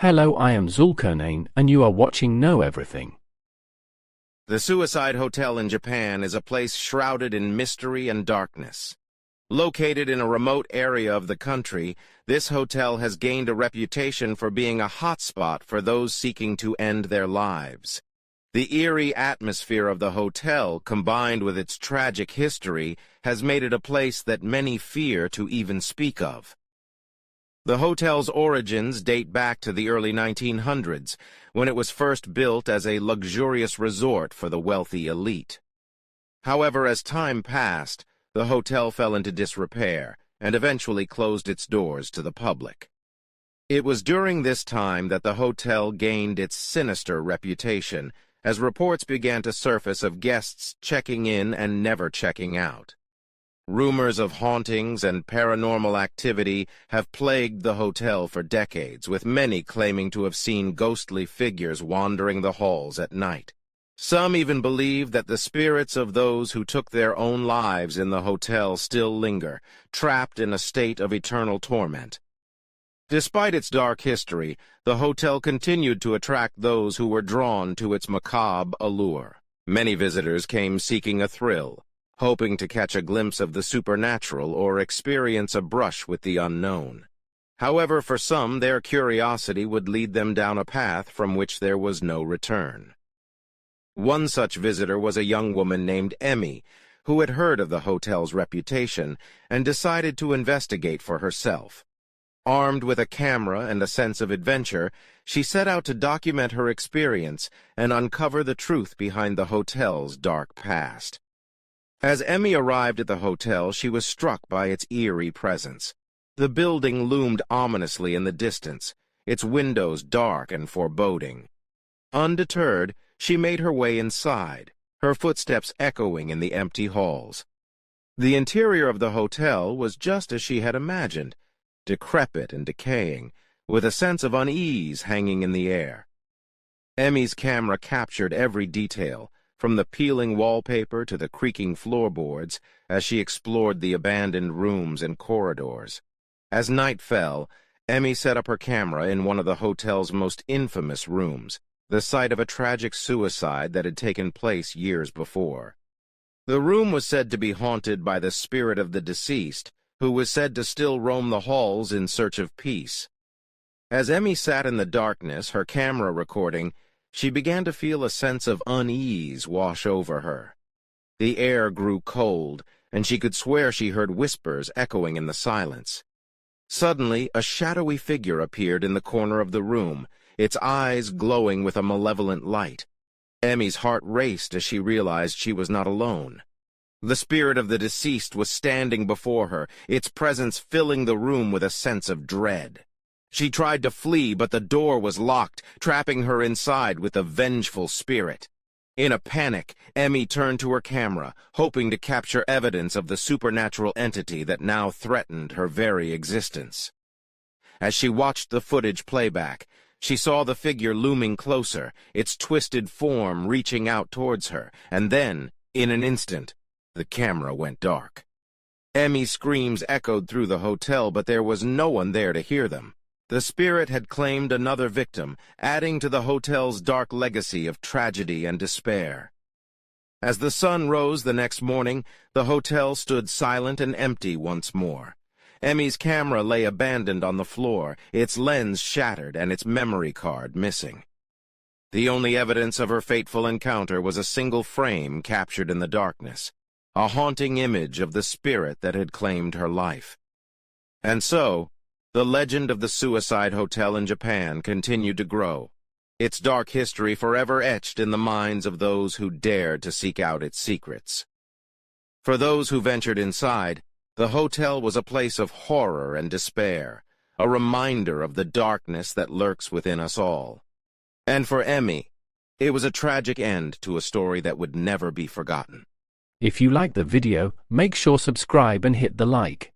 Hello, I am Zulkarnain, and you are watching Know Everything. The Suicide Hotel in Japan is a place shrouded in mystery and darkness. Located in a remote area of the country, this hotel has gained a reputation for being a hotspot for those seeking to end their lives. The eerie atmosphere of the hotel, combined with its tragic history, has made it a place that many fear to even speak of. The hotel's origins date back to the early 1900s, when it was first built as a luxurious resort for the wealthy elite. However, as time passed, the hotel fell into disrepair and eventually closed its doors to the public. It was during this time that the hotel gained its sinister reputation, as reports began to surface of guests checking in and never checking out. Rumors of hauntings and paranormal activity have plagued the hotel for decades, with many claiming to have seen ghostly figures wandering the halls at night. Some even believe that the spirits of those who took their own lives in the hotel still linger, trapped in a state of eternal torment. Despite its dark history, the hotel continued to attract those who were drawn to its macabre allure. Many visitors came seeking a thrill, hoping to catch a glimpse of the supernatural or experience a brush with the unknown. However, for some, their curiosity would lead them down a path from which there was no return. One such visitor was a young woman named Emmy, who had heard of the hotel's reputation and decided to investigate for herself. Armed with a camera and a sense of adventure, she set out to document her experience and uncover the truth behind the hotel's dark past. As Emmy arrived at the hotel, she was struck by its eerie presence. The building loomed ominously in the distance, its windows dark and foreboding. Undeterred, she made her way inside, her footsteps echoing in the empty halls. The interior of the hotel was just as she had imagined, decrepit and decaying, with a sense of unease hanging in the air. Emmy's camera captured every detail, from the peeling wallpaper to the creaking floorboards, as she explored the abandoned rooms and corridors. As night fell, Emmy set up her camera in one of the hotel's most infamous rooms, the site of a tragic suicide that had taken place years before. The room was said to be haunted by the spirit of the deceased, who was said to still roam the halls in search of peace. As Emmy sat in the darkness, her camera recording, she began to feel a sense of unease wash over her. The air grew cold, and she could swear she heard whispers echoing in the silence. Suddenly, a shadowy figure appeared in the corner of the room, its eyes glowing with a malevolent light. Emmy's heart raced as she realized she was not alone. The spirit of the deceased was standing before her, its presence filling the room with a sense of dread. She tried to flee, but the door was locked, trapping her inside with the vengeful spirit. In a panic, Emmy turned to her camera, hoping to capture evidence of the supernatural entity that now threatened her very existence. As she watched the footage playback, she saw the figure looming closer, its twisted form reaching out towards her, and then, in an instant, the camera went dark. Emmy's screams echoed through the hotel, but there was no one there to hear them. The spirit had claimed another victim, adding to the hotel's dark legacy of tragedy and despair. As the sun rose the next morning, the hotel stood silent and empty once more. Emmy's camera lay abandoned on the floor, its lens shattered and its memory card missing. The only evidence of her fateful encounter was a single frame captured in the darkness, a haunting image of the spirit that had claimed her life. And so, the legend of the Suicide Hotel in Japan continued to grow, its dark history forever etched in the minds of those who dared to seek out its secrets. For those who ventured inside, the hotel was a place of horror and despair, a reminder of the darkness that lurks within us all. And for Emmy, it was a tragic end to a story that would never be forgotten. If you liked the video, make sure subscribe and hit the like.